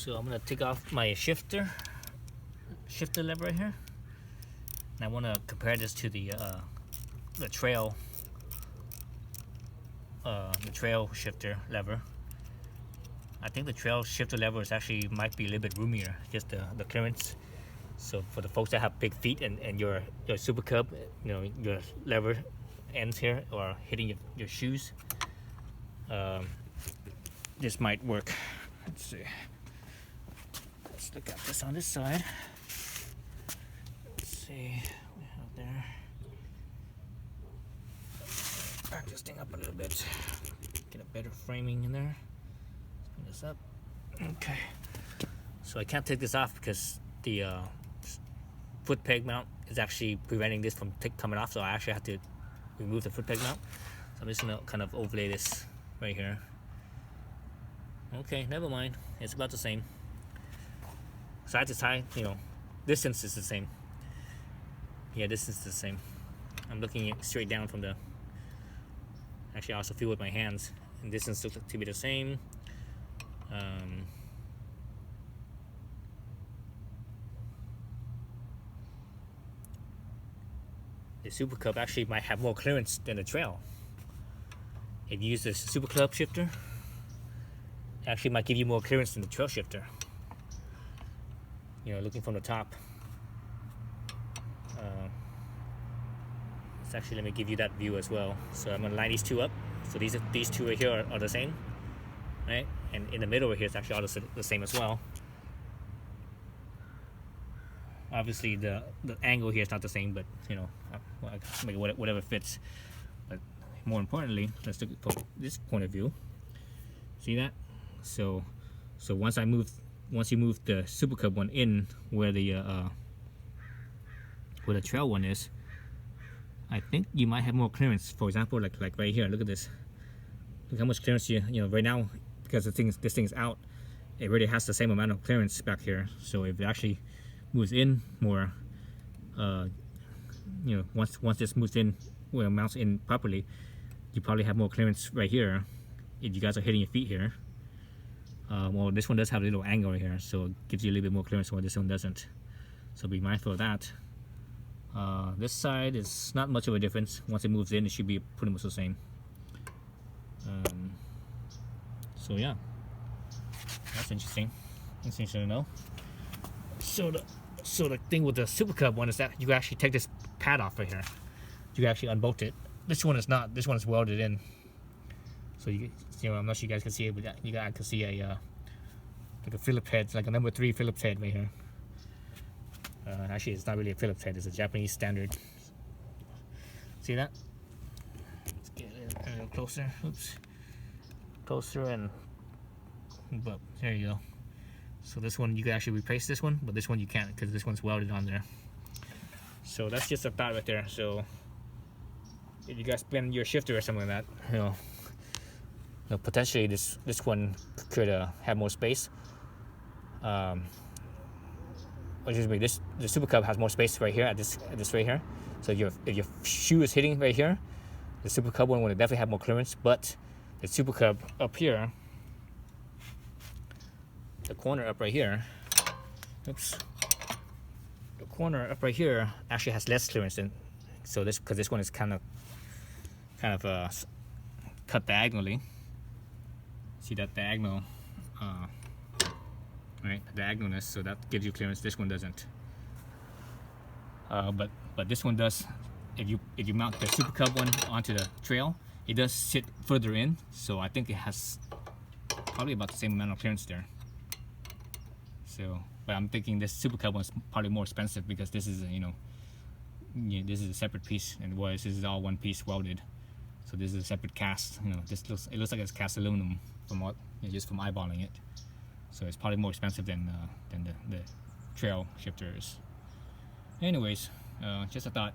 So I'm gonna take off my shifter lever right here, and I want to compare this to the trail shifter lever. I think the trail shifter lever is actually might be a little bit roomier, just the clearance. So for the folks that have big feet and your Super Cub, you know, your lever ends here or hitting your shoes, this might work. Let's see. Let's look at this on this side. Let's see what we have there. Back this thing up a little bit. Get a better framing in there. Let's bring this up. Okay. So I can't take this off because the foot peg mount is actually preventing this from coming off. So I actually have to remove the foot peg mount. So I'm just gonna kind of overlay this right here. Okay, never mind. It's about the same. Side to side, you know, distance is the same. Yeah, distance is the same. I'm looking straight down from the. Actually, I also feel with my hands, and distance looks to be the same. The Super Cub actually might have more clearance than the trail. If you use the Super Cub shifter, it actually might give you more clearance than the trail shifter. You know, looking from the top. Let's actually let me give you that view as well. So I'm gonna line these two up. So these two right here are the same, right? And in the middle right here is actually all the same as well. Obviously the angle here is not the same, but you know, make whatever fits. But more importantly, let's look at this point of view. See that? So once you move the Super Cub one in where the trail one is, I think you might have more clearance. For example, like right here, look at this. Look how much clearance you know right now, because this thing's out. It really has the same amount of clearance back here. So if it actually moves in more, you know, once this moves in where it mounts in properly, you probably have more clearance right here if you guys are hitting your feet here. Well, this one does have a little angle right here, so it gives you a little bit more clearance while this one doesn't. So be mindful of that. This side is not much of a difference. Once it moves in, it should be pretty much the same. So yeah, that's interesting. It's interesting to know. So the thing with the Super Cub one is that you actually take this pad off right here. You can actually unbolt it. This one is not. This one is welded in. So you know, I'm not sure you guys can see it, but you guys can see a like a Phillips head, like a number 3 Phillips head right here. Actually, it's not really a Phillips head; it's a Japanese standard. See that? Let's get a little closer. Oops, closer and. But there you go. So this one you can actually replace this one, but this one you can't because this one's welded on there. So that's just a thought right there. So if you guys blend your shifter or something like that, you know, potentially this one could have more space. The Super Cub has more space right here at this right here. So if your shoe is hitting right here, the Super Cub one would definitely have more clearance. But the Super Cub up here, the corner up right here, oops, the corner up right here actually has less clearance than. So because this one is kind of cut diagonally. See that diagonal, right? Diagonalness, so that gives you clearance. This one doesn't. But this one does. If you mount the Super Cub one onto the trail, it does sit further in. So I think it has probably about the same amount of clearance there. So, but I'm thinking this Super Cub one's probably more expensive because this is this is a separate piece, and this is all one piece welded. So this is a separate cast. You know, it looks like it's cast aluminum from just from eyeballing it. So it's probably more expensive than the trail shifters. Anyways, just a thought.